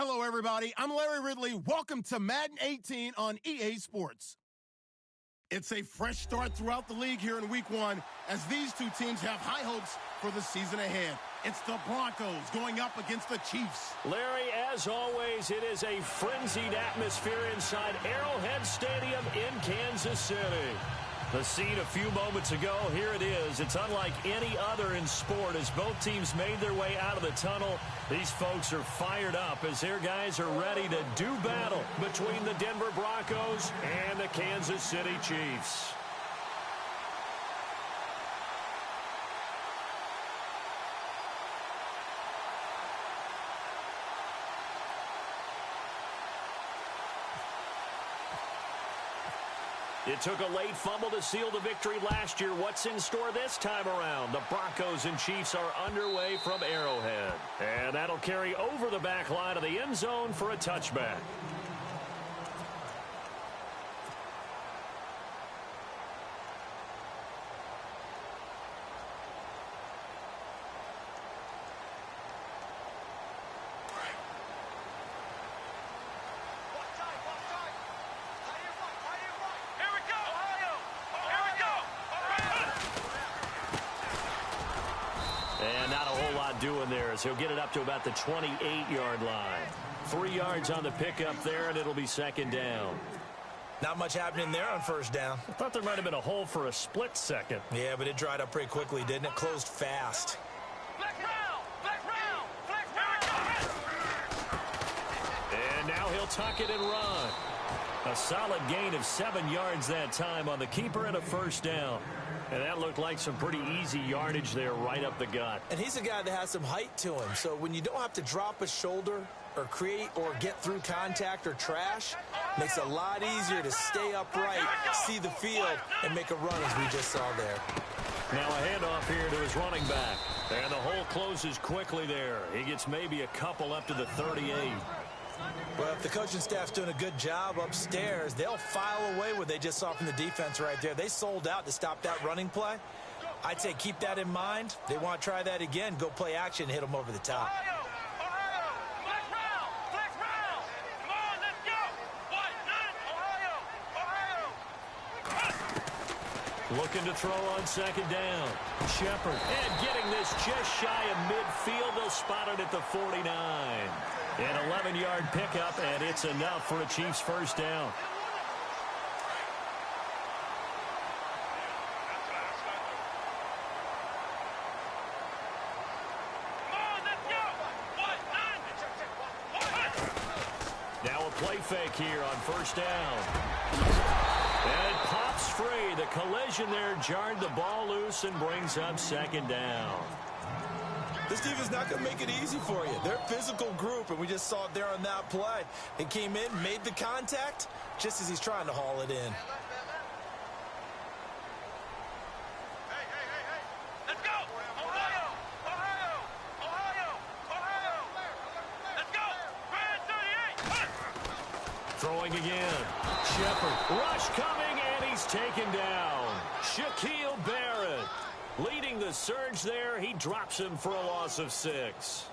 Hello, everybody. I'm Larry Ridley. Welcome to Madden 18 on EA Sports. It's a fresh start throughout the league here in Week 1 as these two teams have high hopes for the season ahead. It's the Broncos going up against the Chiefs. Larry, as always, it is a frenzied atmosphere inside Arrowhead Stadium in Kansas City. The scene a few moments ago, here it is. It's unlike any other in sport as both teams made their way out of the tunnel. These folks are fired up as their guys are ready to do battle between the Denver Broncos and the Kansas City Chiefs. It took a late fumble to seal the victory last year. What's in store this time around? The Broncos and Chiefs are underway from Arrowhead. And that'll carry over the back line of the end zone for a touchback. Doing there as he'll get it up to about the 28-yard line. 3 yards on the pickup there, and it'll be second down. Not much happening there on first down. I thought there might have been a hole for a split second. Yeah, but it dried up pretty quickly, didn't it? Closed fast. And now he'll tuck it and run. A solid gain of 7 yards that time on the keeper and a first down. And that looked like some pretty easy yardage there right up the gut. And he's a guy that has some height to him. So when you don't have to drop a shoulder or create or get through contact or trash, makes it a lot easier to stay upright, see the field, and make a run as we just saw there. Now a handoff here to his running back. And the hole closes quickly there. He gets maybe a couple up to the 38. Well, if the coaching staff's doing a good job upstairs, they'll file away what they just saw from the defense right there. They sold out to stop that running play. I'd say keep that in mind. They want to try that again, go play action, hit them over the top. Looking to throw on second down. Shepard. And getting this just shy of midfield. They'll spot it at the 49. An 11-yard pickup, and it's enough for a Chiefs first down. Now a play fake here on first down. And it pops free. The collision there jarred the ball loose and brings up second down. This defense not going to make it easy for you. They're a physical group, and we just saw it there on that play. They came in, made the contact, just as he's trying to haul it in. Let's go! Ohio! Ohio! Ohio! Ohio! Let's go! Grand 38! Throwing again. Shepard. Rush coming, and he's taken down. Shaquille Barrett. Leading the surge there, he drops him for a loss of 6.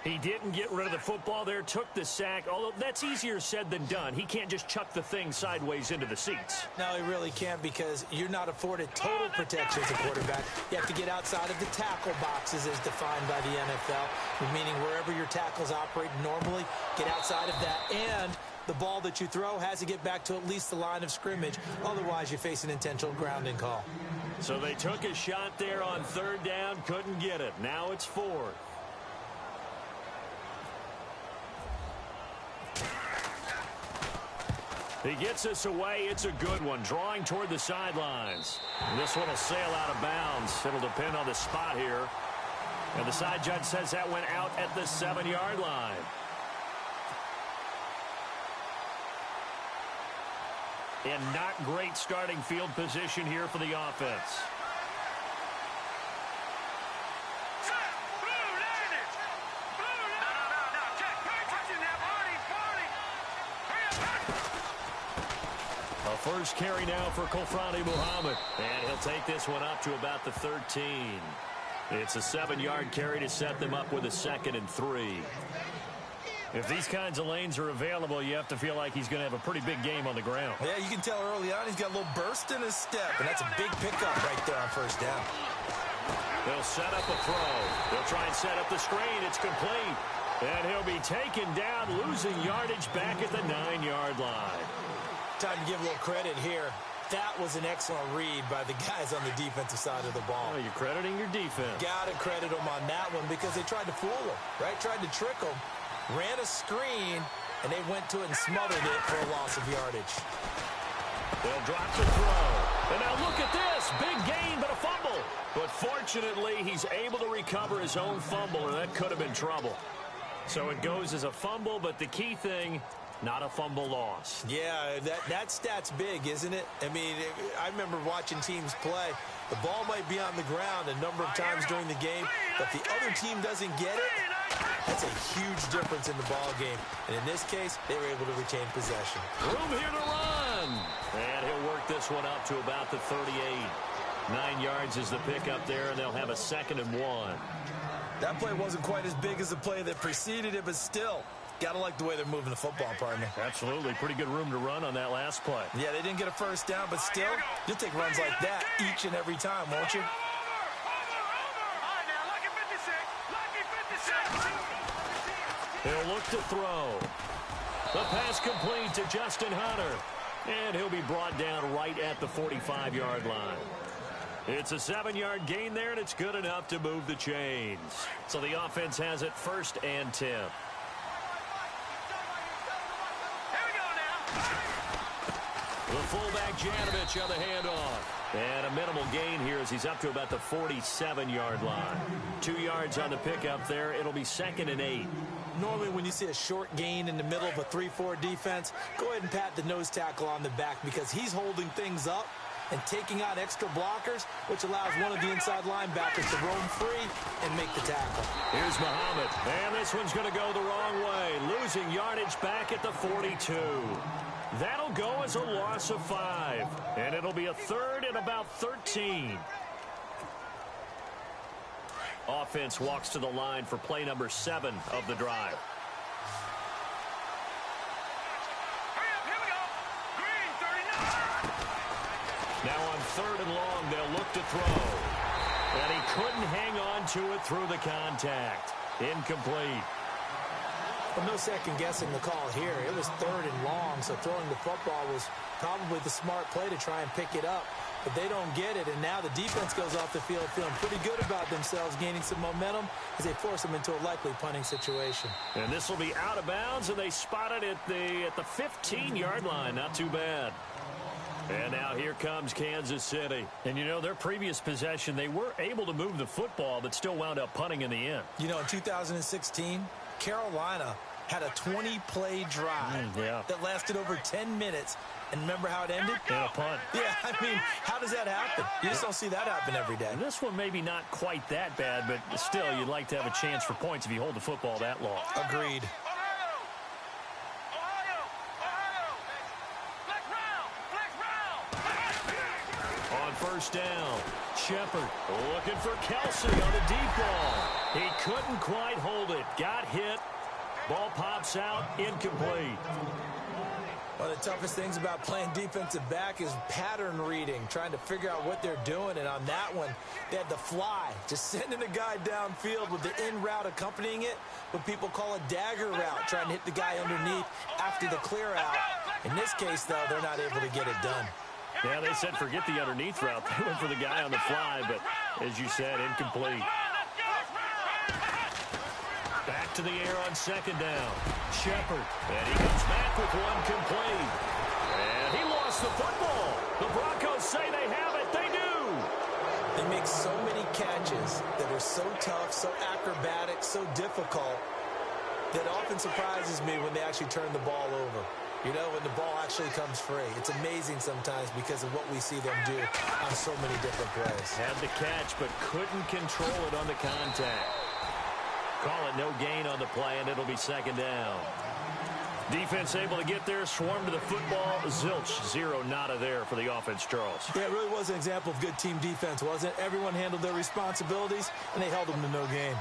He didn't get rid of the football there, took the sack, although that's easier said than done. He can't just chuck the thing sideways into the seats. No, he really can't because you're not afforded total protection as a quarterback. You have to get outside of the tackle boxes as defined by the NFL, meaning wherever your tackles operate normally, get outside of that, and the ball that you throw has to get back to at least the line of scrimmage. Otherwise, you face an intentional grounding call. So they took a shot there on third down, couldn't get it. Now it's fourth. He gets us away. It's a good one, drawing toward the sidelines. And this one will sail out of bounds. It'll depend on the spot here. And the side judge says that went out at the 7-yard line. And not great starting field position here for the offense. A first carry now for Kofrani Muhammad. And he'll take this one up to about the 13. It's a 7-yard carry to set them up with a 2nd and 3. If these kinds of lanes are available, you have to feel like he's going to have a pretty big game on the ground. Yeah, you can tell early on he's got a little burst in his step, and that's a big pickup right there on first down. They'll set up a throw. They'll try and set up the screen. It's complete. And he'll be taken down, losing yardage back at the 9-yard line. Time to give a little credit here. That was an excellent read by the guys on the defensive side of the ball. Oh, you're crediting your defense. Got to credit them on that one because they tried to fool him, right? Tried to trick him. Ran a screen, and they went to it and smothered it for a loss of yardage. They'll drop the throw. And now look at this. Big gain, but a fumble. But fortunately, he's able to recover his own fumble, and that could have been trouble. So it goes as a fumble, but the key thing, not a fumble loss. Yeah, that stat's big, isn't it? I mean, I remember watching teams play. The ball might be on the ground a number of times during the game, but the other team doesn't get it. That's a huge difference in the ball game. And in this case, they were able to retain possession. Room here to run. And he'll work this one up to about the 38. 9 yards is the pickup there, and they'll have a 2nd and 1. That play wasn't quite as big as the play that preceded it, but still, got to like the way they're moving the football, partner. Absolutely. Pretty good room to run on that last play. Yeah, they didn't get a first down, but still, you'll take runs like that each and every time, won't you? He'll look to throw. The pass complete to Justin Hunter. And he'll be brought down right at the 45-yard line. It's a 7-yard gain there, and it's good enough to move the chains. So the offense has it 1st and 10. The fullback, Janovich, on the handoff. And a minimal gain here as he's up to about the 47-yard line. 2 yards on the pickup there. It'll be 2nd and 8. Normally when you see a short gain in the middle of a 3-4 defense, go ahead and pat the nose tackle on the back because he's holding things up and taking out extra blockers, which allows one of the inside linebackers to roam free and make the tackle. Here's Muhammad. And this one's going to go the wrong way. Losing yardage back at the 42. That'll go as a loss of 5. And it'll be a 3rd and about 13. Offense walks to the line for play number 7 of the drive. Now on 3rd and long, they'll look to throw. And he couldn't hang on to it through the contact. Incomplete. Well, no second guessing the call here. It was 3rd and long, so throwing the football was probably the smart play to try and pick it up. But they don't get it, and now the defense goes off the field feeling pretty good about themselves, gaining some momentum as they force them into a likely punting situation. And this will be out of bounds, and they spot it at the 15-yard line. Not too bad. And now here comes Kansas City. And, you know, their previous possession, they were able to move the football, but still wound up punting in the end. You know, in 2016, Carolina had a 20-play drive that lasted over 10 minutes. And remember how it ended? And a punt. Yeah, I mean, how does that happen? You just don't see that happen every day. And this one maybe not quite that bad, but still, you'd like to have a chance for points if you hold the football that long. Agreed. On 1st down, Shepard looking for Kelsey on the deep ball. He couldn't quite hold it. Got hit. Ball pops out. Incomplete. One of the toughest things about playing defensive back is pattern reading, trying to figure out what they're doing. And on that one, they had the fly, just sending a guy downfield with the in route accompanying it, what people call a dagger route, trying to hit the guy underneath after the clear out. In this case, though, they're not able to get it done. Yeah, they said forget the underneath route. They went for the guy on the fly, but as you said, incomplete. Back to the air on 2nd down. Shepard. And he comes back with one complete. And he lost the football. The Broncos say they have it. They do. They make so many catches that are so tough, so acrobatic, so difficult that often surprises me when they actually turn the ball over. You know, when the ball actually comes free. It's amazing sometimes because of what we see them do on so many different plays. Had the catch, but couldn't control it on the contact. Call it no gain on the play, and it'll be 2nd down. Defense able to get there, swarm to the football. Zilch, 0 nada there for the offense, Charles. Yeah, it really was an example of good team defense, wasn't it? Everyone handled their responsibilities, and they held them to no gain.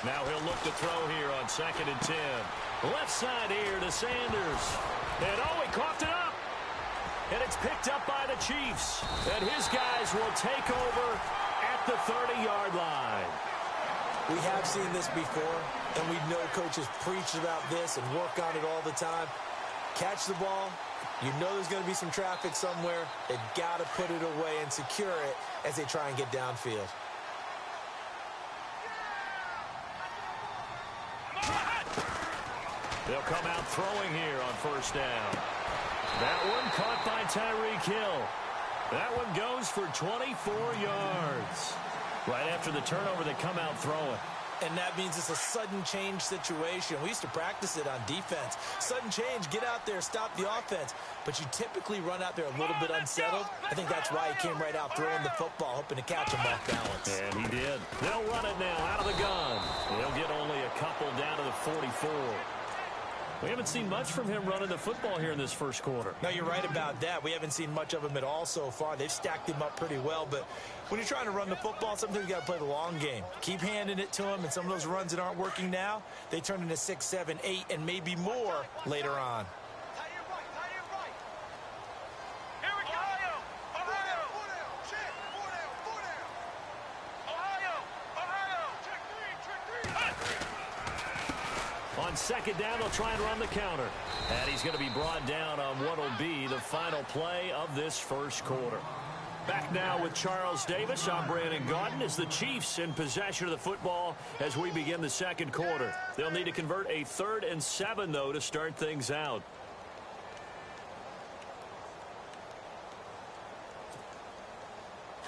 Now he'll look to throw here on 2nd and 10. Left side here to Sanders. And he coughed it up. And it's picked up by the Chiefs. And his guys will take over at the 30-yard line. We have seen this before, and we know coaches preach about this and work on it all the time. Catch the ball. You know there's going to be some traffic somewhere. They've got to put it away and secure it as they try and get downfield. They'll come out throwing here on 1st down. That one caught by Tyreek Hill. That one goes for 24 yards. Right after the turnover, they come out throwing. And that means it's a sudden change situation. We used to practice it on defense. Sudden change, get out there, stop the offense. But you typically run out there a little bit unsettled. I think that's why he came right out throwing the football, hoping to catch him off balance. And he did. They'll run it now out of the gun. They'll get only a couple down to the 44. We haven't seen much from him running the football here in this first quarter. No, you're right about that. We haven't seen much of him at all so far. They've stacked him up pretty well. But when you're trying to run the football, sometimes you got to play the long game. Keep handing it to him, and some of those runs that aren't working now, they turn into 6, 7, 8, and maybe more later on. On 2nd down, they'll try and run the counter. And he's going to be brought down on what will be the final play of this first quarter. Back now with Charles Davis. I'm Brandon Gaudin as the Chiefs in possession of the football as we begin the second quarter. They'll need to convert a 3rd and 7, though, to start things out.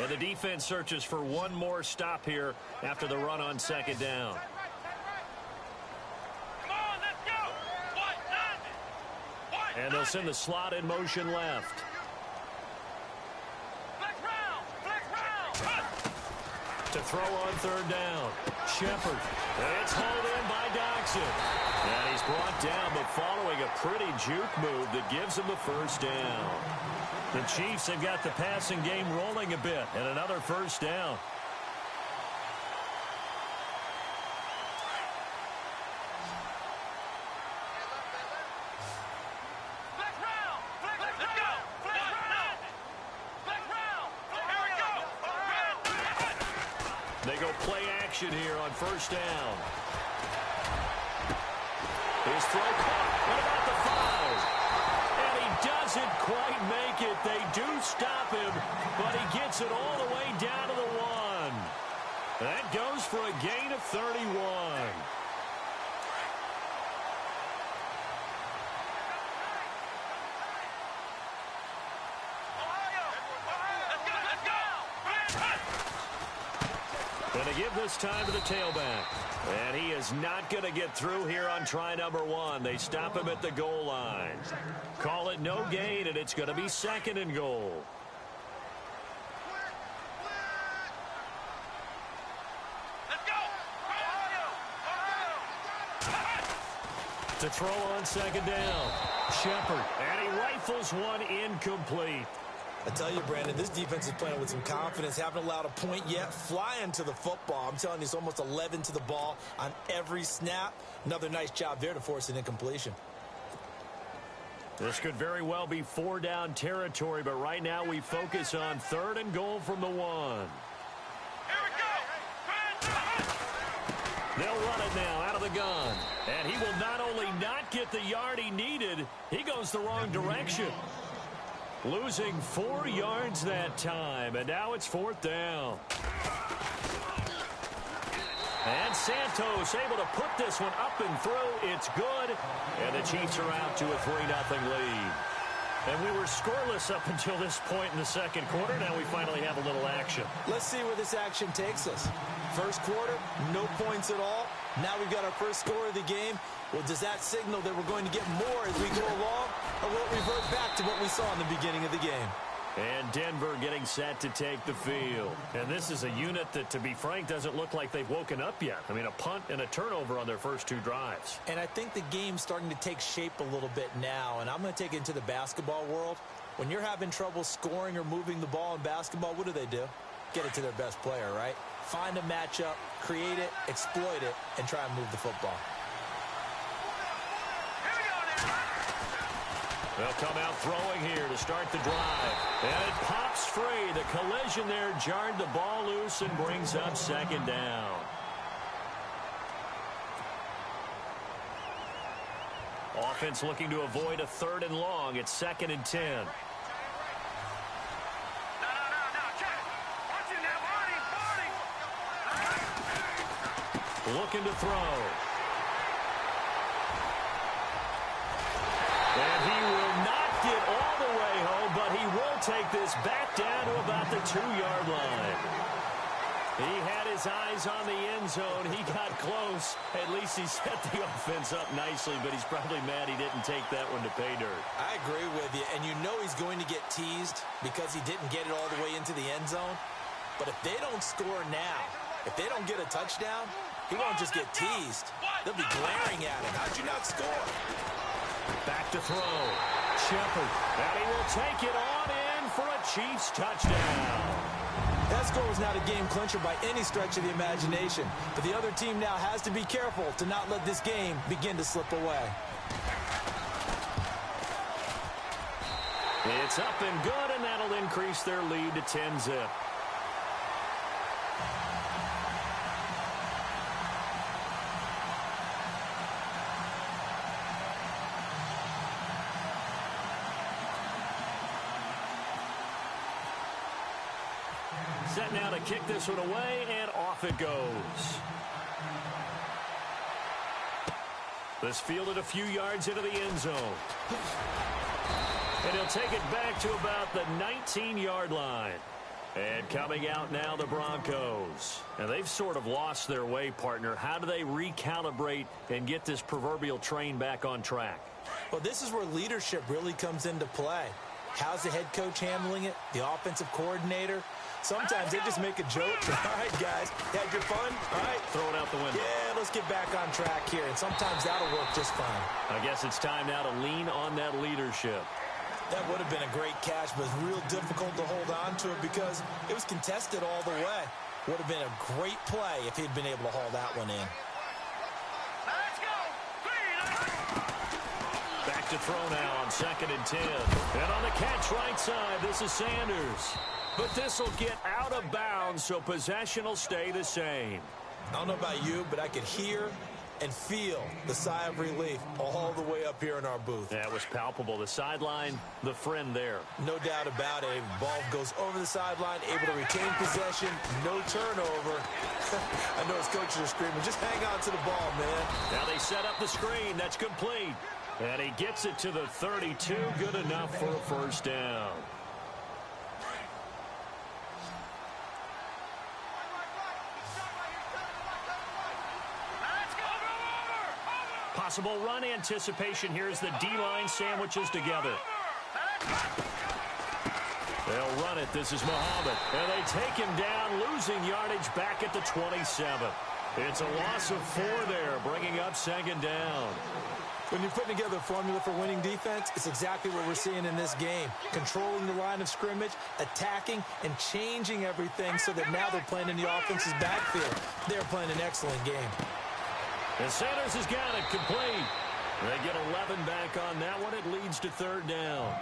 And the defense searches for one more stop here after the run on 2nd down. And they'll send the slot in motion left. To throw on 3rd down. Shepard. It's hauled in by Doxson. And he's brought down, but following a pretty juke move that gives him the 1st down. The Chiefs have got the passing game rolling a bit, and another 1st down. They go play action here on 1st down. His throw caught. What about the 5? And he doesn't quite make it. They do stop him, but he gets it all the way down to the 1. That goes for a gain of 31. Going to give this time to the tailback. And he is not going to get through here on try number 1. They stop him at the goal line. Call it no gain, and it's going to be 2nd and goal. To throw on 2nd down. Shepard. And he rifles one incomplete. I tell you, Brandon, this defense is playing with some confidence. Haven't allowed a point yet. Flying to the football. I'm telling you, it's almost 11 to the ball on every snap. Another nice job there to force an incompletion. This could very well be 4-down territory, but right now we focus on 3rd and goal from the 1. Here we go. They'll run it now out of the gun. And he will not only not get the yard he needed, he goes the wrong direction. Losing 4 yards that time, and now it's 4th down. And Santos able to put this one up and through. It's good, and the Chiefs are out to a 3-0 lead. And we were scoreless up until this point in the second quarter. Now we finally have a little action. Let's see where this action takes us. First quarter, no points at all. Now we've got our first score of the game. Well, does that signal that we're going to get more as we go along, or will it revert back to what we saw in the beginning of the game? And Denver getting set to take the field. And this is a unit that, to be frank, doesn't look like they've woken up yet. I mean, a punt and a turnover on their first 2 drives. And I think the game's starting to take shape a little bit now. And I'm going to take it into the basketball world. When you're having trouble scoring or moving the ball in basketball, what do? Get it to their best player, right? find a matchup, create it, exploit it, and try and move the football. They'll come out throwing here to start the drive. And it pops free. The collision there jarred the ball loose and brings up second down. Offense looking to avoid a 3rd and long. It's 2nd and 10. No, check. Watch it now, Barney. Looking to throw. And he will not get all the way home, but he will take this back down to about the 2-yard line. He had his eyes on the end zone. He got close. At least he set the offense up nicely, but he's probably mad he didn't take that one to pay dirt. I agree with you, and you know he's going to get teased because he didn't get it all the way into the end zone. But if they don't score now, if they don't get a touchdown, he won't just get teased. They'll be glaring at him. How'd you not score? Back to throw. Shepard. And he will take it on in for a Chiefs touchdown. That score was not a game clincher by any stretch of the imagination. But the other team now has to be careful to not let this game begin to slip away. It's up and good, and that'll increase their lead to 10-zip. Set now to kick this one away, and off it goes. This fielded a few yards into the end zone. And he'll take it back to about the 19-yard line. And coming out now, the Broncos. And they've sort of lost their way, partner. How do they recalibrate and get this proverbial train back on track? Well, this is where leadership really comes into play. How's the head coach handling it? The offensive coordinator? Sometimes they just make a joke. All right, guys, had your fun? All right. Throw it out the window. Yeah, let's get back on track here. And sometimes that'll work just fine. I guess it's time now to lean on that leadership. That would have been a great catch, but it's real difficult to hold on to it because it was contested all the way. Would have been a great play if he'd been able to haul that one in. Let's go. Back to throw now on 2nd and 10. And on the catch right side, this is Sanders. But this will get out of bounds, so possession will stay the same. I don't know about you, but I could hear and feel the sigh of relief all the way up here in our booth. That was palpable. The sideline, the friend there. No doubt about it. Ball goes over the sideline, able to retain possession, no turnover. I know his coaches are screaming, just hang on to the ball, man. Now they set up the screen. That's complete. And he gets it to the 32. Good enough for a first down. Possible run anticipation here as the D-line sandwiches together. They'll run it. This is Muhammad. And they take him down, losing yardage back at the 27. It's a loss of 4 there, bringing up 2nd down. When you're putting together a formula for winning defense, it's exactly what we're seeing in this game. Controlling the line of scrimmage, attacking, and changing everything so that now they're playing in the offense's backfield. They're playing an excellent game. And Sanders has got it complete. They get 11 back on that one. It leads to 3rd down.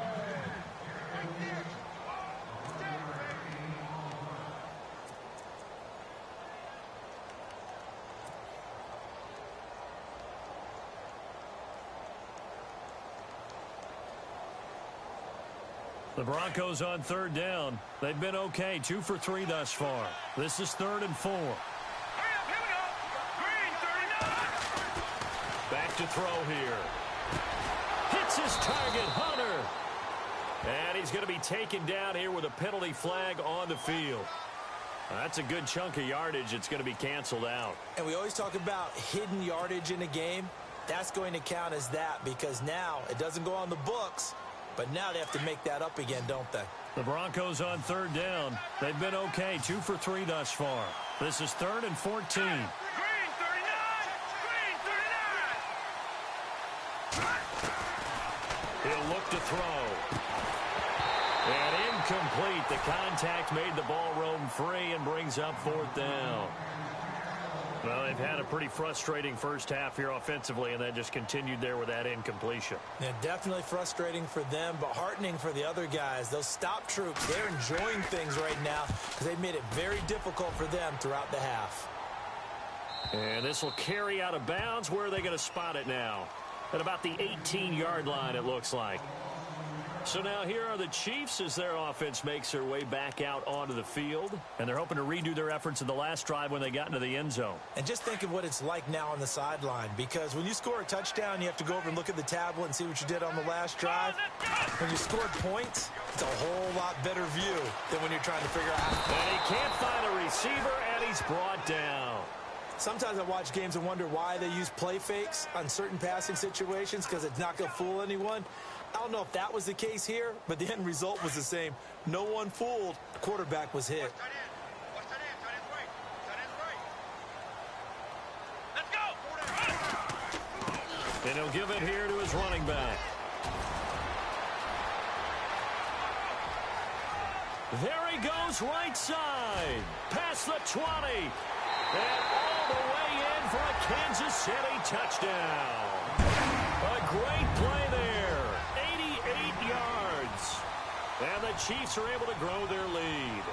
The Broncos on 3rd down. They've been okay, 2 for 3 thus far. This is 3rd and 4. Back to throw here. Hits his target, Hunter. And he's going to be taken down here with a penalty flag on the field. That's a good chunk of yardage. It's going to be canceled out. And we always talk about hidden yardage in a game. That's going to count as that because now it doesn't go on the books, but now they have to make that up again, don't they? The Broncos on 3rd down. They've been okay, 2 for 3 thus far. This is 3rd and 14. He'll look to throw. And incomplete. The contact made the ball roam free and brings up 4th down. Well, they've had a pretty frustrating first half here offensively, and then just continued there with that incompletion. Yeah, definitely frustrating for them, but heartening for the other guys. Those stop troops, they're enjoying things right now because they've made it very difficult for them throughout the half. And this will carry out of bounds. Where are they going to spot it now? At about the 18-yard line, it looks like. So now here are the Chiefs as their offense makes their way back out onto the field. And they're hoping to redo their efforts in the last drive when they got into the end zone. And just think of what it's like now on the sideline, because when you score a touchdown, you have to go over and look at the tablet and see what you did on the last drive. When you scored points, it's a whole lot better view than when you're trying to figure out. And he can't find a receiver, and he's brought down. Sometimes I watch games and wonder why they use play fakes on certain passing situations, because it's not going to fool anyone. I don't know if that was the case here, but the end result was the same. No one fooled. The quarterback was hit. Let's go. And he'll give it here to his running back. There he goes right side. Past the 20. And all the way in for a Kansas City touchdown. A great play there. 88 yards. And the Chiefs are able to grow their lead.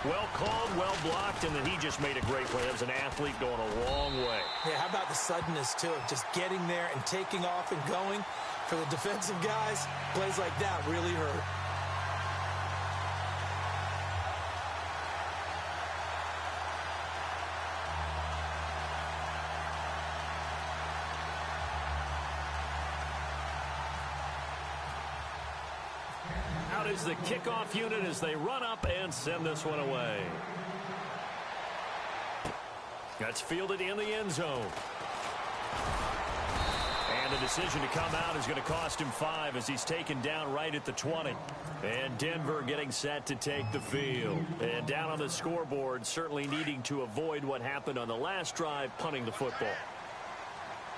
Well called, well blocked, and then he just made a great play. That was an athlete going a long way. Yeah, how about the suddenness, too, of just getting there and taking off and going? For the defensive guys, plays like that really hurt. Out is the kickoff unit as they run up and send this one away. That's fielded in the end zone. And the decision to come out is going to cost him 5 as he's taken down right at the 20. And Denver getting set to take the field. And down on the scoreboard, certainly needing to avoid what happened on the last drive, punting the football.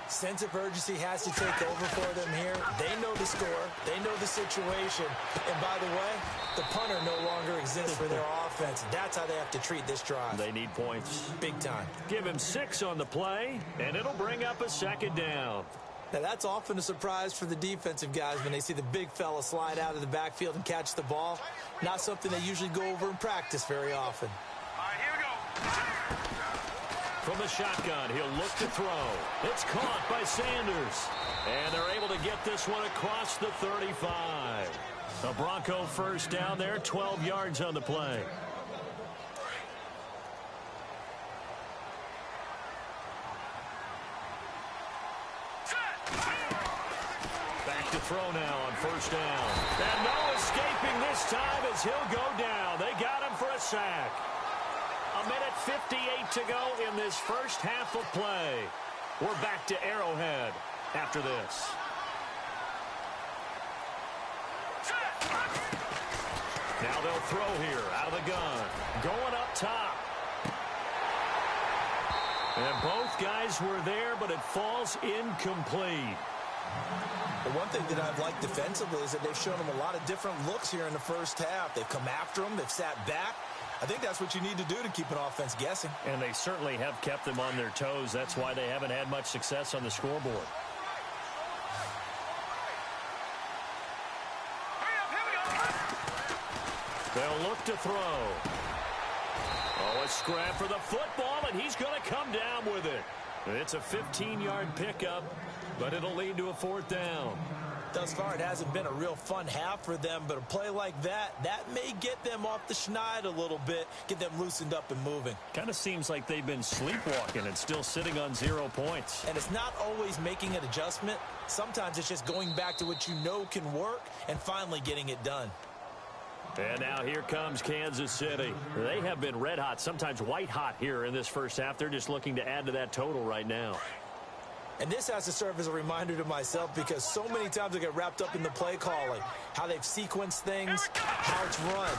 Sense of urgency has to take over for them here. They know the score. They know the situation. And by the way, the punter no longer exists for their offense. That's how they have to treat this drive. They need points. Big time. Give him 6 on the play, and it'll bring up a 2nd down. Now, that's often a surprise for the defensive guys when they see the big fella slide out of the backfield and catch the ball. Not something they usually go over in practice very often. All right, here we go. From the shotgun, he'll look to throw. It's caught by Sanders. And they're able to get this one across the 35. A Bronco first down there, 12 yards on the play. Back to throw now on first down. And no escaping this time as he'll go down. They got him for a sack. A minute 58 to go in this first half of play. We're back to Arrowhead after this. Now they'll throw here out of the gun. Going up top. And both guys were there, but it falls incomplete. The one thing that I've liked defensively is that they've shown them a lot of different looks here in the first half. They've come after them. They've sat back. I think that's what you need to do to keep an offense guessing. And they certainly have kept them on their toes. That's why they haven't had much success on the scoreboard. They'll look to throw. Oh, a scrap for the football, and he's going to come down with it. It's a 15-yard pickup, but it'll lead to a 4th down. Thus far, it hasn't been a real fun half for them, but a play like that may get them off the schneid a little bit, get them loosened up and moving. Kind of seems like they've been sleepwalking and still sitting on 0 points. And it's not always making an adjustment. Sometimes it's just going back to what you know can work and finally getting it done. And now here comes Kansas City. They have been red hot, sometimes white hot here in this first half. They're just looking to add to that total right now. And this has to serve as a reminder to myself because so many times I get wrapped up in the play calling, how they've sequenced things, how it's run.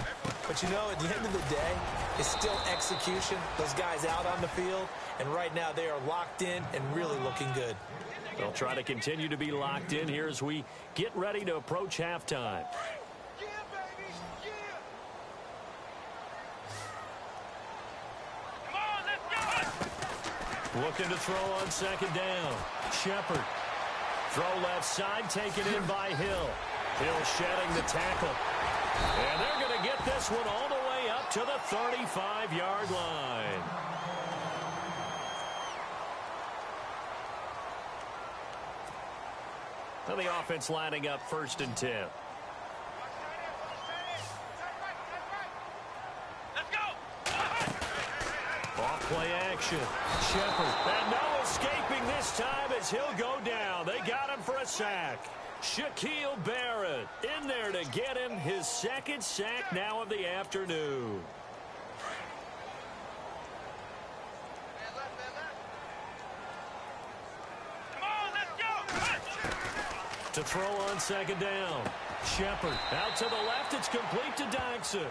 But you know, at the end of the day, it's still execution. Those guys out on the field, and right now they are locked in and really looking good. They'll try to continue to be locked in here as we get ready to approach halftime. Looking to throw on second down. Shepard. Throw left side, taken in by Hill. Hill shedding the tackle. And they're going to get this one all the way up to the 35-yard line. So the offense lining up 1st and 10. Let's go. Off play action. Shepard. And no escaping this time as he'll go down. They got him for a sack. Shaquille Barrett in there to get him his 2nd sack now of the afternoon. Come on, let's go. To throw on second down. Shepard out to the left. It's complete to Dykson.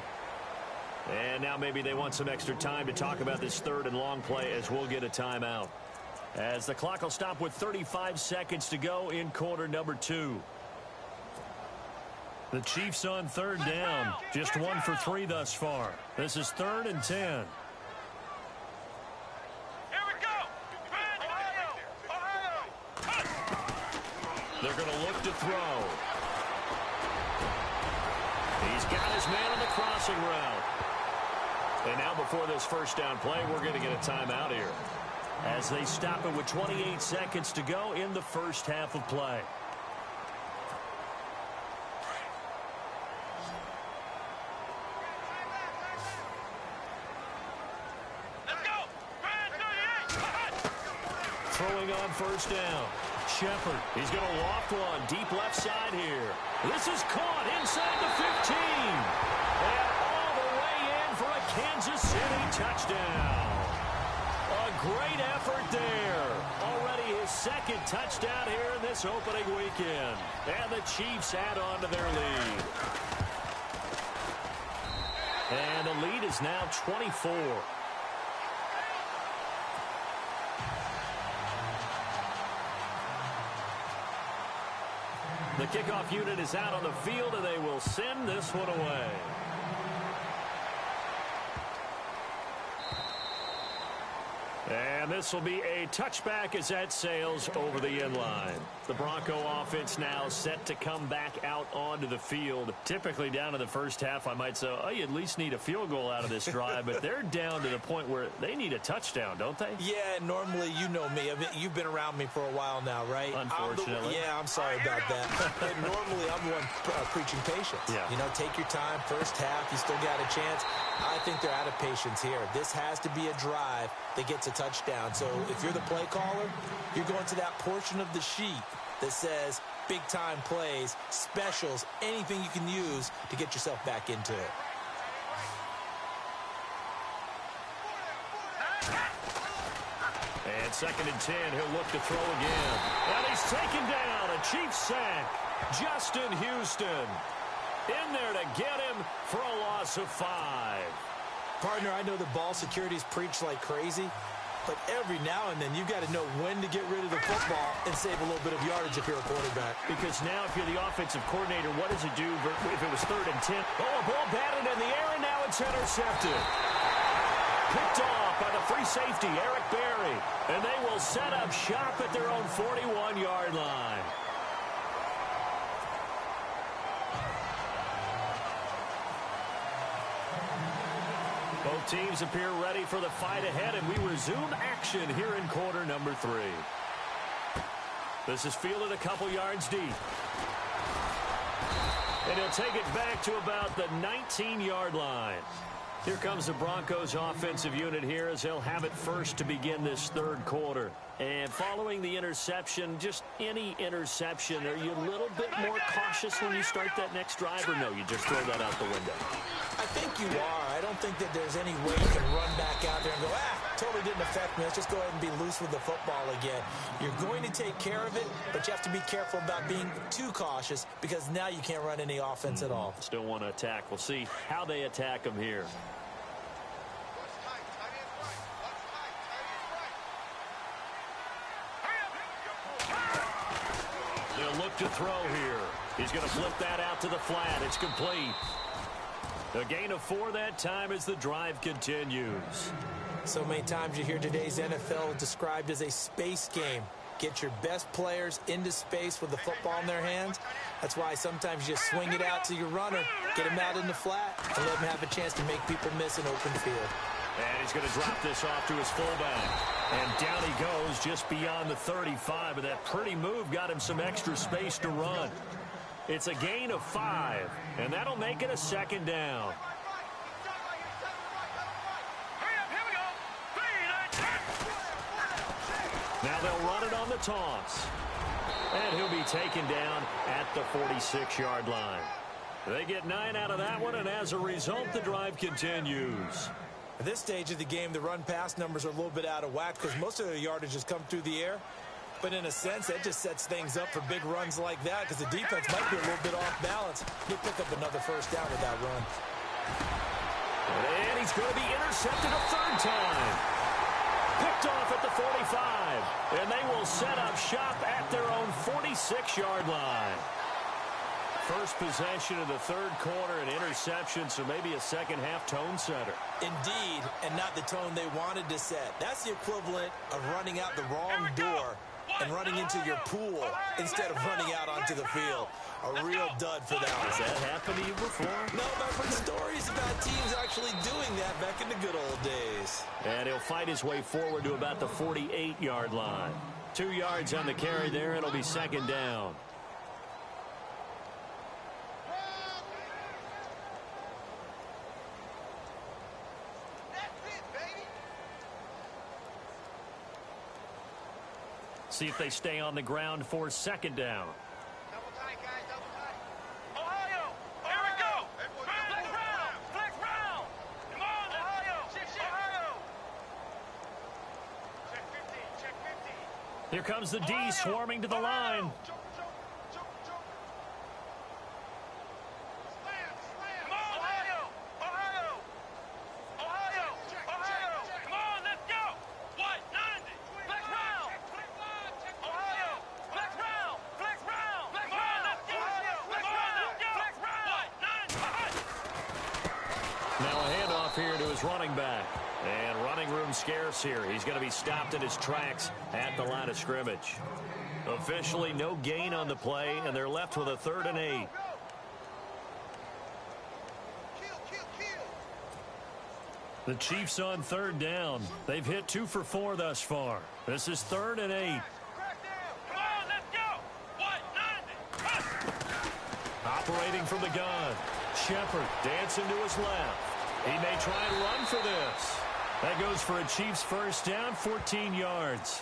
And now maybe they want some extra time to talk about this 3rd and long play as we'll get a timeout. As the clock will stop with 35 seconds to go in quarter number 2. The Chiefs on 3rd down. Just 1 for 3 thus far. This is 3rd and 10. Here we go. Ohio. They're going to look to throw. He's got his man on the crossing route. And now before this 1st down play, we're going to get a timeout here, as they stop it with 28 seconds to go in the 1st half of play. Let's go. Throwing on 1st down. Shepard. He's going to loft one deep left side here. This is caught inside the 15. And all the way in for a Kansas City touchdown. A great effort there. Already his 2nd touchdown here in this opening weekend. And the Chiefs add on to their lead. And the lead is now 24. The kickoff unit is out on the field, and they will send this one away. And this will be a touchback as that sails over the end line. The Bronco offense now set to come back out onto the field. Typically down in the 1st half, I might say, oh, you at least need a field goal out of this drive. But they're down to the point where they need a touchdown, don't they? Yeah, normally, you know me. You've been around me for a while now, right? Unfortunately. I'm sorry about that. But normally, I'm the one preaching patience. Yeah. You know, take your time. 1st half, you still got a chance. I think they're out of patience here. This has to be a drive that gets a touchdown. So if you're the play caller, you're going to that portion of the sheet that says big-time plays, specials, anything you can use to get yourself back into it. And 2nd and 10, he'll look to throw again. And he's taken down. A Chiefs sack. Justin Houston in there to get him for a loss of 5. Partner, I know the ball security's preached like crazy, but every now and then you've got to know when to get rid of the football and save a little bit of yardage if you're a quarterback. Because now if you're the offensive coordinator, what does it do if it was 3rd and 10? Oh, a ball batted in the air, and now it's intercepted. Picked off by the free safety, Eric Berry. And they will set up shop at their own 41-yard line. Both teams appear ready for the fight ahead, and we resume action here in quarter number 3. This is fielded a couple yards deep. And he'll take it back to about the 19-yard line. Here comes the Broncos offensive unit here as they'll have it first to begin this 3rd quarter. And following the interception, just any interception, are you a little bit more cautious when you start that next drive, or no, you just throw that out the window? I think you are. I don't think that there's any way you can run back out there and go, totally didn't affect me. Let's just go ahead and be loose with the football again. You're going to take care of it, but you have to be careful about being too cautious because now you can't run any offense at all. Still want to attack. We'll see how they attack them here. They'll look to throw here. He's going to flip that out to the flat. It's complete. A gain of 4 that time as the drive continues. So many times you hear today's NFL described as a space game. Get your best players into space with the football in their hands. That's why sometimes you swing it out to your runner, get him out in the flat, and let him have a chance to make people miss an open field. And he's going to drop this off to his fullback. And down he goes just beyond the 35. But that pretty move got him some extra space to run. It's a gain of 5, and that'll make it a second down. Now they'll run it on the toss. And he'll be taken down at the 46-yard line. They get 9 out of that one, and as a result, the drive continues. At this stage of the game, the run-pass numbers are a little bit out of whack because most of their yardage has come through the air. But in a sense, that just sets things up for big runs like that because the defense might be a little bit off balance. He'll pick up another first down with that run. And he's going to be intercepted a third time. Picked off at the 45. And they will set up shop at their own 46-yard line. First possession of the third quarter, an interception, so maybe a second-half tone setter. Indeed, and not the tone they wanted to set. That's the equivalent of running out the wrong door and running into your pool instead of running out onto the field. A real dud for that one. Has that happened to you before? No, but I've heard stories about teams actually doing that back in the good old days. And he'll fight his way forward to about the 48-yard line. 2 yards on the carry there. It'll be second down. See if they stay on the ground for second down. Double tight, guys, double tight. Ohio, here we go. Flex round, flex round. Come on, Ohio, Ohio. Check 15, check 15. Here comes the D swarming to the line. Come on, Ohio, Ohio. Ohio, Ohio. Come on, let's go. What, 90? Flex round. Ohio, flex round, flex round. Come on, let's go. Flex round, let's go. Flex round. What, 90? Now a handoff here to his running back. And running room scarce here. He's going to be stopped in his tracks at the line of scrimmage. Officially no gain on the play, and they're left with a 3rd and 8. The Chiefs on 3rd down. They've hit 2 for 4 thus far. This is 3rd and 8. Come on, let's go. What, 90? Operating from the gun. Shepard dancing to his left. He may try and run for this. That goes for a Chiefs first down, 14 yards.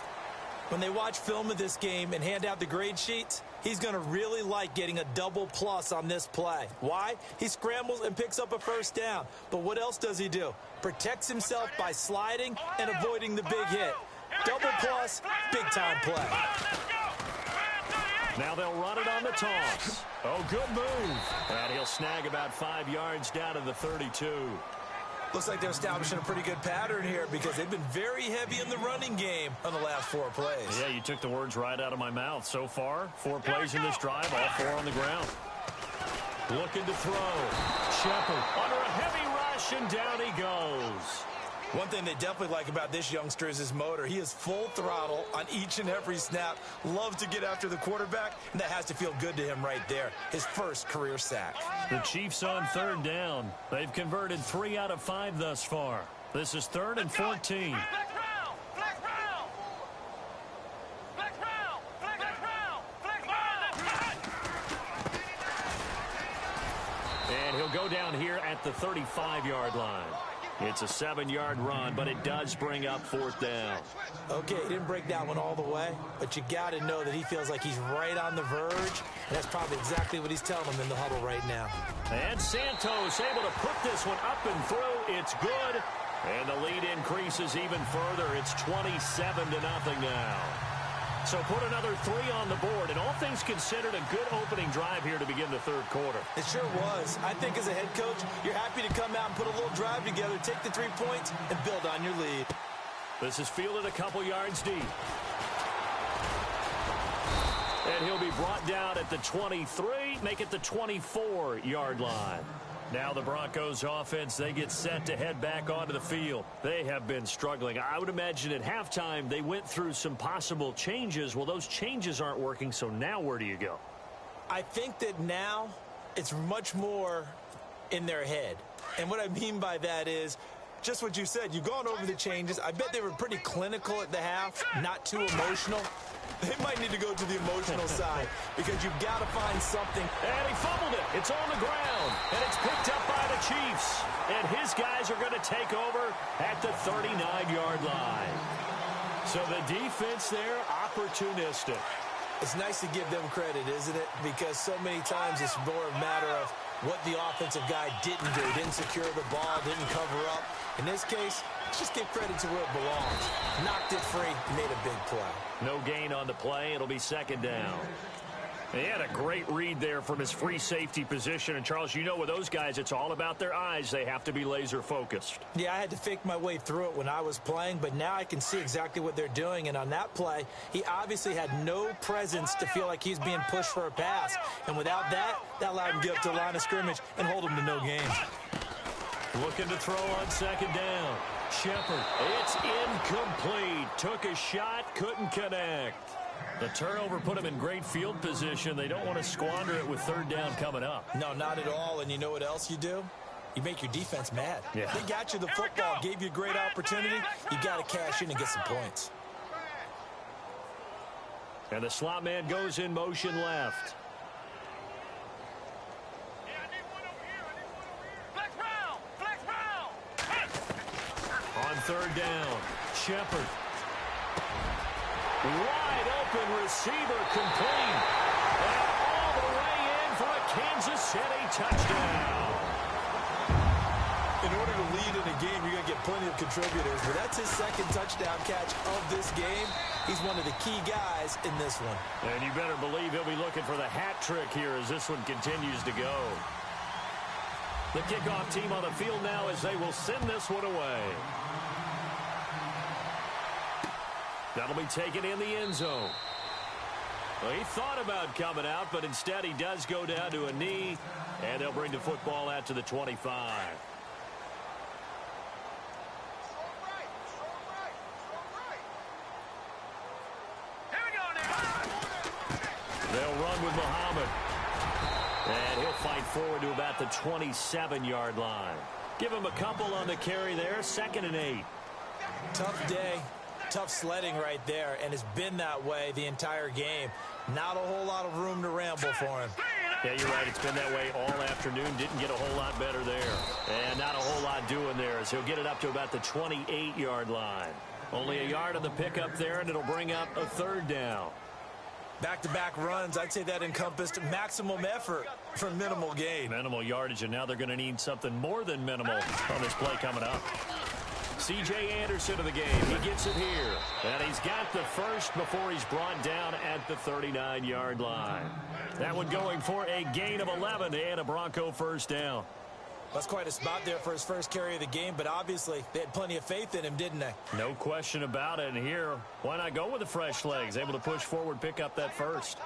When they watch film of this game and hand out the grade sheets, he's going to really like getting a double plus on this play. Why? He scrambles and picks up a first down. But what else does he do? Protects himself by sliding and avoiding the big hit. Double plus, big-time play. Now they'll run it on the toss. Oh, good move. And he'll snag about 5 yards down to the 32. Looks like they're establishing a pretty good pattern here because they've been very heavy in the running game on the last 4 plays. Yeah, you took the words right out of my mouth. So far, 4 plays in this drive, all 4 on the ground. Looking to throw. Shepard under a heavy rush, and down he goes. One thing they definitely like about this youngster is his motor. He is full throttle on each and every snap. Loves to get after the quarterback, and that has to feel good to him right there. His first career sack. The Chiefs on 3rd down. They've converted 3 out of 5 thus far. This is 3rd and 14. Flex round, flex round. Flex round, flex round, flex round. And he'll go down here at the 35-yard line. It's a 7-yard run, but it does bring up 4th down. Okay, he didn't break that one all the way, but you got to know that he feels like he's right on the verge, and that's probably exactly what he's telling them in the huddle right now. And Santos able to put this one up and through. It's good, and the lead increases even further. It's 27-0 now. So put another 3 on the board, and all things considered, a good opening drive here to begin the 3rd quarter. It sure was. I think as a head coach, you're happy to come out and put a little drive together, take the 3 points, and build on your lead. This is fielded a couple yards deep. And he'll be brought down at the 23, make it the 24-yard line. Now the Broncos offense, they get set to head back onto the field. They have been struggling. I would imagine at halftime they went through some possible changes. Well, those changes aren't working, so now where do you go? I think that now it's much more in their head. And what I mean by that is just what you said. You've gone over the changes. I bet they were pretty clinical at the half, not too emotional. They might need to go to the emotional side because you've got to find something. And he fumbled it. It's on the ground. And it's picked up by the Chiefs. And his guys are going to take over at the 39-yard line. So the defense there, opportunistic. It's nice to give them credit, isn't it? Because so many times it's more a matter of what the offensive guy didn't do. Didn't secure the ball, didn't cover up. In this case, just give credit to where it belongs. Knocked it free, made a big play. No gain on the play. It'll be second down. He had a great read there from his free safety position. And, Charles, you know with those guys, it's all about their eyes. They have to be laser focused. Yeah, I had to fake my way through it when I was playing, but now I can see exactly what they're doing. And on that play, he obviously had no presence to feel like he's being pushed for a pass. And without that, that allowed him to get up to the line of scrimmage and hold him to no gain. Looking to throw on second down. Shepard, it's incomplete. Took a shot, couldn't connect. The turnover put him in great field position. They don't want to squander it with third down coming up. No, not at all. And you know what else you do? You make your defense mad. Yeah. They got you the football, gave you a great opportunity. You got to cash in and get some points. And the slot man goes in motion left. On third down, Shepard. Wide open receiver complete. And all the way in for a Kansas City touchdown. In order to lead in a game, you're going to get plenty of contributors. But that's his second touchdown catch of this game. He's one of the key guys in this one. And you better believe he'll be looking for the hat trick here as this one continues to go. The kickoff team on the field now as they will send this one away. That'll be taken in the end zone. Well, he thought about coming out, but instead he does go down to a knee, and they'll bring the football out to the 25. They'll run with Muhammad. And he'll fight forward to about the 27-yard line. Give him a couple on the carry there, 2nd and 8. Tough day. Tough sledding right there, and it's been that way the entire game. Not a whole lot of room to ramble for him. Yeah, you're right. It's been that way all afternoon. Didn't get a whole lot better there. And not a whole lot doing there as he'll get it up to about the 28-yard line. Only a yard on the pickup there, and it'll bring up a third down. Back-to-back runs, I'd say that encompassed maximum effort for minimal gain. Minimal yardage, and now they're going to need something more than minimal on this play coming up. C.J. Anderson of the game. He gets it here. And he's got the first before he's brought down at the 39-yard line. That one going for a gain of 11 and a Bronco first down. That's quite a spot there for his first carry of the game, but obviously they had plenty of faith in him, didn't they? No question about it. And here, why not go with the fresh legs? Able to push forward, pick up that first.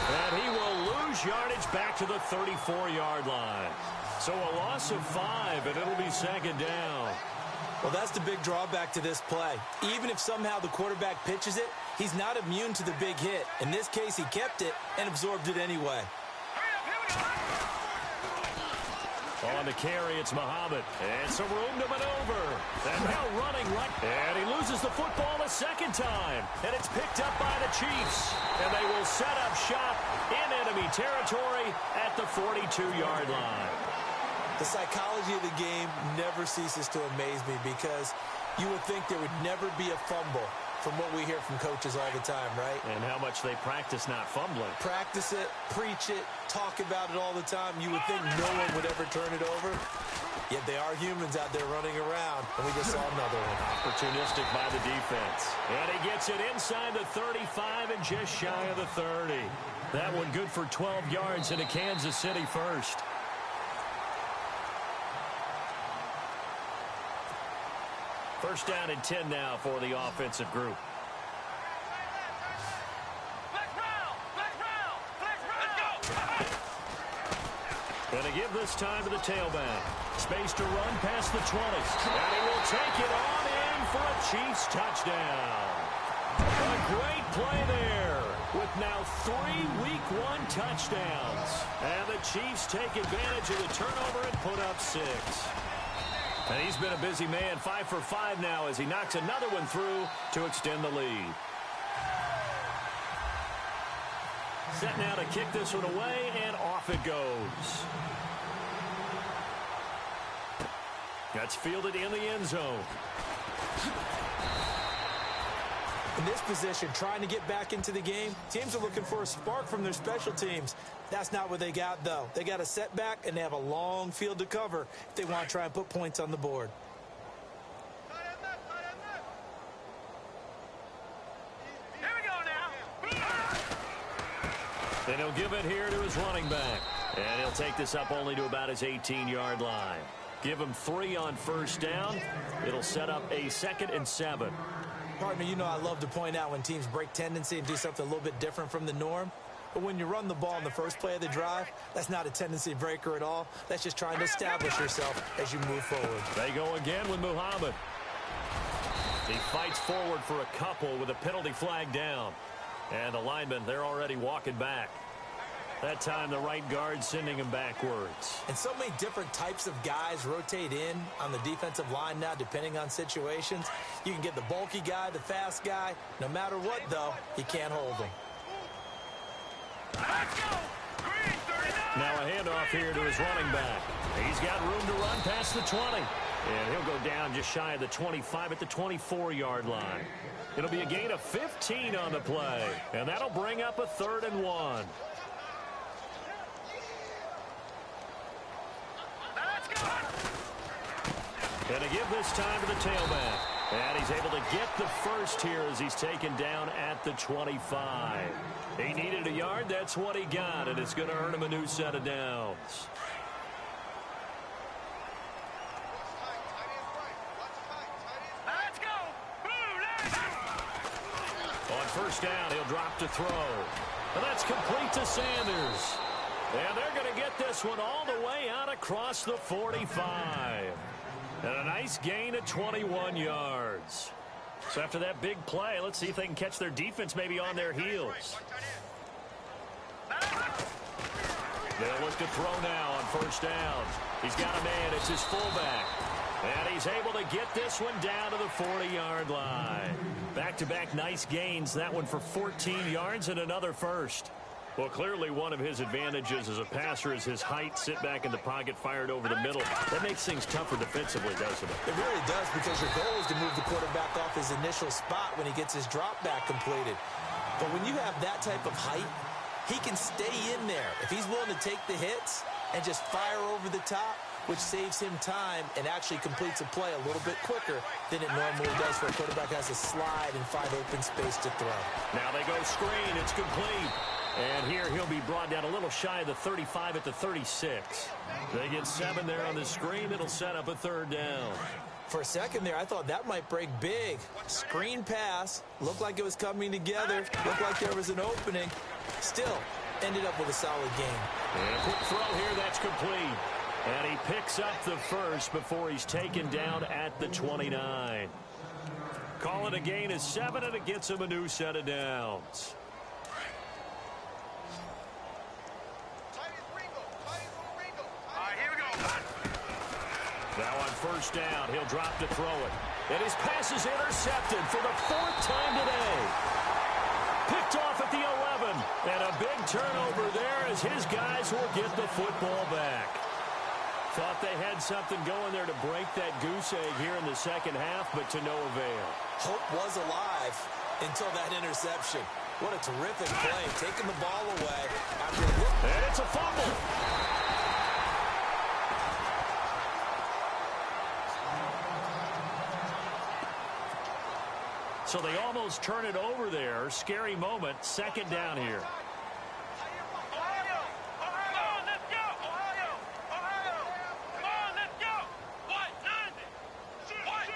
And he will lose yardage back to the 34-yard line. So a loss of 5, and it'll be second down. Well, that's the big drawback to this play. Even if somehow the quarterback pitches it, he's not immune to the big hit. In this case, he kept it and absorbed it anyway. On the carry, it's Muhammad. And some room to maneuver. And now running right. And he loses the football a second time. And it's picked up by the Chiefs. And they will set up shop in enemy territory at the 42-yard line. The psychology of the game never ceases to amaze me because you would think there would never be a fumble from what we hear from coaches all the time, right? And how much they practice not fumbling. Practice it, preach it, talk about it all the time. You would think no one would ever turn it over. Yet they are humans out there running around, and we just saw another one. Opportunistic by the defense. And he gets it inside the 35 and just shy of the 30. That one good for 12 yards and a Kansas City first. First down and 10 now for the offensive group. And to give this time to the tailback. Space to run past the 20. And he will take it on in for a Chiefs touchdown. A great play there with now 3 Week 1 touchdowns. And the Chiefs take advantage of the turnover and put up 6. And he's been a busy man, 5 for 5 now as he knocks another one through to extend the lead. Set now to kick this one away, and off it goes. That's fielded in the end zone. In this position, trying to get back into the game, teams are looking for a spark from their special teams. That's not what they got, though. They got a setback, and they have a long field to cover if they want to try and put points on the board. Here we go now. And he'll give it here to his running back. And he'll take this up only to about his 18-yard line. Give him 3 on first down. It'll set up a 2nd and 7. Partner, you know I love to point out when teams break tendency and do something a little bit different from the norm. But when you run the ball in the first play of the drive, that's not a tendency breaker at all. That's just trying to establish yourself as you move forward. They go again with Muhammad. He fights forward for a couple with a penalty flag down. And the linemen, they're already walking back. That time the right guard sending him backwards. And so many different types of guys rotate in on the defensive line now depending on situations. You can get the bulky guy, the fast guy. No matter what, though, you can't hold them. Let's go. Green 39. Now a handoff here to his running back. He's got room to run past the 20. And he'll go down just shy of the 25 at the 24-yard line. It'll be a gain of 15 on the play. And that'll bring up a 3rd and 1. Let's go. And to give this time to the tailback. And he's able to get the first here as he's taken down at the 25. He needed a yard. That's what he got. And it's going to earn him a new set of downs. Let's go. On first down, he'll drop to throw. And that's complete to Sanders. And they're going to get this one all the way out across the 45. And a nice gain of 21 yards. So after that big play, let's see if they can catch their defense maybe on their heels. They'll look to throw now on first down. He's got a man. It's his fullback. And he's able to get this one down to the 40-yard line. Back-to-back nice gains. That one for 14 yards and another first. Well, clearly one of his advantages as a passer is his height. Sit back in the pocket, fired over the middle. That makes things tougher defensively, doesn't it? It really does, because your goal is to move the quarterback off his initial spot when he gets his drop back completed. But when you have that type of height, he can stay in there. If he's willing to take the hits and just fire over the top, which saves him time and actually completes a play a little bit quicker than it normally does for a quarterback who has to slide and find open space to throw. Now they go screen. It's complete. And here he'll be brought down a little shy of the 35 at the 36. They get 7 there on the screen. It'll set up a 3rd down. For a second there, I thought that might break big. Screen pass. Looked like it was coming together. Looked like there was an opening. Still, ended up with a solid game. And a quick throw here. That's complete. And he picks up the first before he's taken down at the 29. Call it a gain of 7, and it gets him a new set of downs. Now on first down, he'll drop to throw it. And his pass is intercepted for the 4th time today. Picked off at the 11. And a big turnover there as his guys will get the football back. Thought they had something going there to break that goose egg here in the second half, but to no avail. Hope was alive until that interception. What a terrific play, taking the ball away after a look. And it's a fumble. So they almost turn it over there. Scary moment. 2nd down here. Ohio! Come on, let's go! Ohio! Ohio! Come on, let's go! What? 90! What?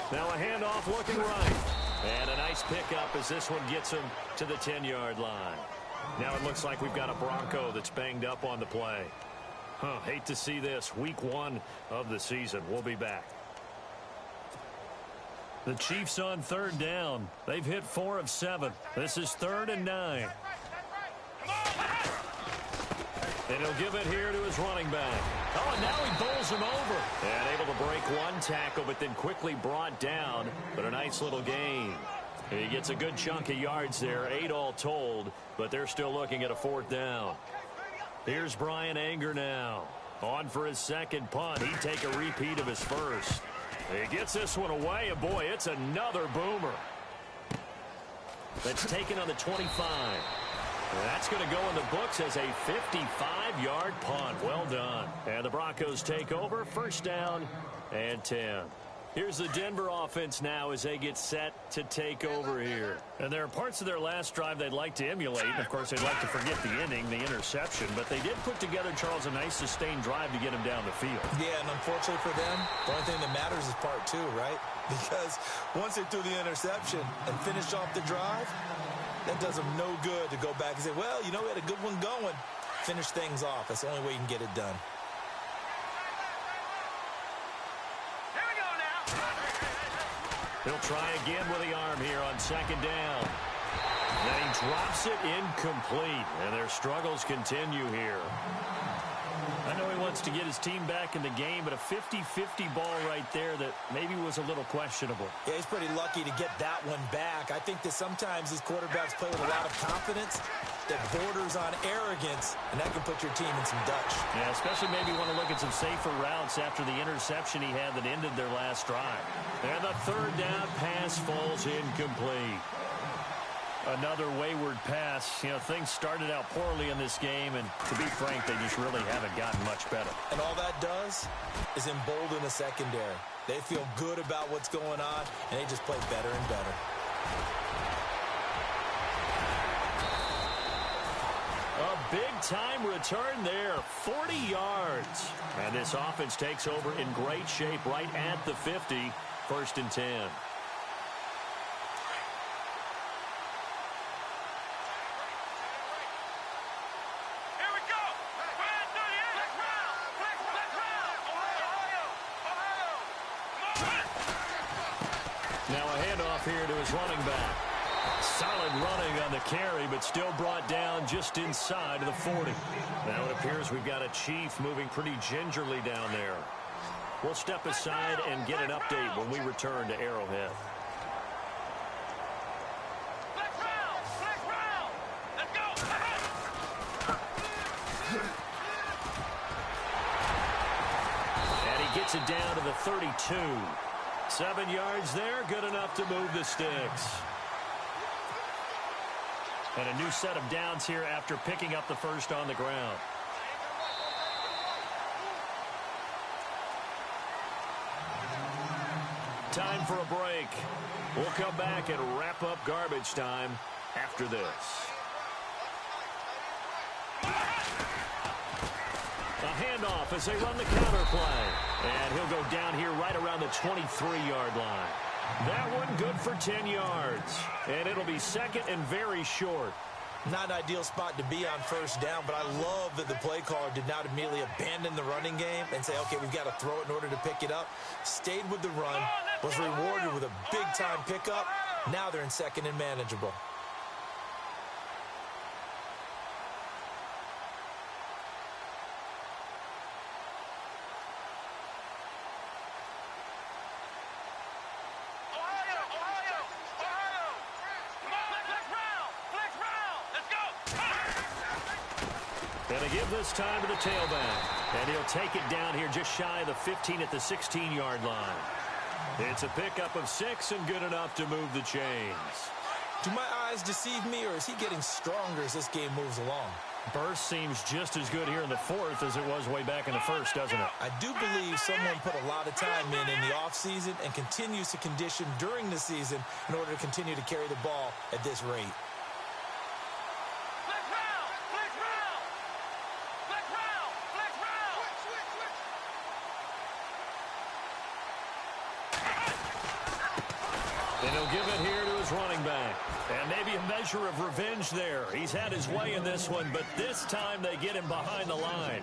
90! Now a handoff looking right. And a nice pickup as this one gets him to the 10-yard line. Now it looks like we've got a Bronco that's banged up on the play. Hate to see this. Week 1 of the season. We'll be back. The Chiefs on 3rd down. They've hit 4 of 7. This is 3rd and 9. And he'll give it here to his running back. Oh, and now he bowls him over. And able to break one tackle, but then quickly brought down. But a nice little gain. He gets a good chunk of yards there, 8 all told, but they're still looking at a 4th down. Here's Brian Anger now. On for his second punt. He'd take a repeat of his first. He gets this one away, and boy, it's another boomer. That's taken on the 25. That's going to go in the books as a 55-yard punt. Well done. And the Broncos take over, 1st down and 10. Here's the Denver offense now as they get set to take over here. And there are parts of their last drive they'd like to emulate. And of course, they'd like to forget the inning, the interception. But they did put together, Charles, a nice sustained drive to get him down the field. Yeah, and unfortunately for them, the only thing that matters is part 2, right? Because once they threw the interception and finished off the drive, that does them no good to go back and say, well, you know, we had a good one going. Finish things off. That's the only way you can get it done. He'll try again with the arm here on 2nd down. Then he drops it incomplete, and their struggles continue here. I know he wants to get his team back in the game, but a 50-50 ball right there that maybe was a little questionable. Yeah, he's pretty lucky to get that one back. I think that sometimes these quarterbacks play with a lot of confidence that borders on arrogance, and that can put your team in some Dutch. Yeah, especially maybe want to look at some safer routes after the interception he had that ended their last drive. And the 3rd down pass falls incomplete. Another wayward pass. You know, things started out poorly in this game, and to be frank, they just really haven't gotten much better. And all that does is embolden the secondary. They feel good about what's going on, and they just play better and better. A big-time return there, 40 yards. And this offense takes over in great shape right at the 50, 1st and 10. Now a handoff here to his running back. Solid running on the carry, but still brought down just inside of the 40. Now it appears we've got a Chief moving pretty gingerly down there. We'll step aside and get an update when we return to Arrowhead. Let's go! And he gets it down to the 32. 7 yards there, good enough to move the sticks. And a new set of downs here after picking up the first on the ground. Time for a break. We'll come back and wrap up garbage time after this. A handoff as they run the counter play. And he'll go down here right around the 23-yard line. That one good for 10 yards. And it'll be 2nd and very short. Not an ideal spot to be on 1st down, but I love that the play caller did not immediately abandon the running game and say, okay, we've got to throw it in order to pick it up. Stayed with the run, was rewarded with a big-time pickup. Now they're in 2nd and manageable. Give this time to the tailback. And he'll take it down here just shy of the 15 at the 16-yard line. It's a pickup of 6 and good enough to move the chains. Do my eyes deceive me, or is he getting stronger as this game moves along? Burst seems just as good here in the 4th as it was way back in the 1st, doesn't it? I do believe someone put a lot of time in the offseason and continues to condition during the season in order to continue to carry the ball at this rate. And he'll give it here to his his running back. And maybe a measure of revenge there. He's had his way in this one, but this time they get him behind the line.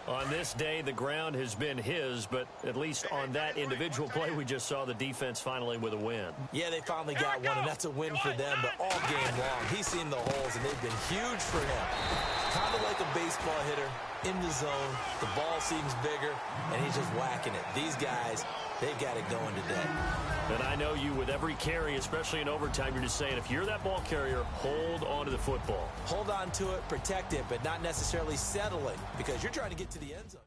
On this day, the ground has been his, but at least on that individual play, we just saw the defense finally with a win. Yeah, they finally got one, and that's a win for them, but all game long, he's seen the holes, and they've been huge for him. Kind of like a baseball hitter in the zone. The ball seems bigger, and he's just whacking it. These guys, they've got it going today. And I know you, with every carry, especially in overtime, you're just saying, if you're that ball carrier, hold on to the football. Hold on to it, protect it, but not necessarily settle it, because you're trying to get to the end zone.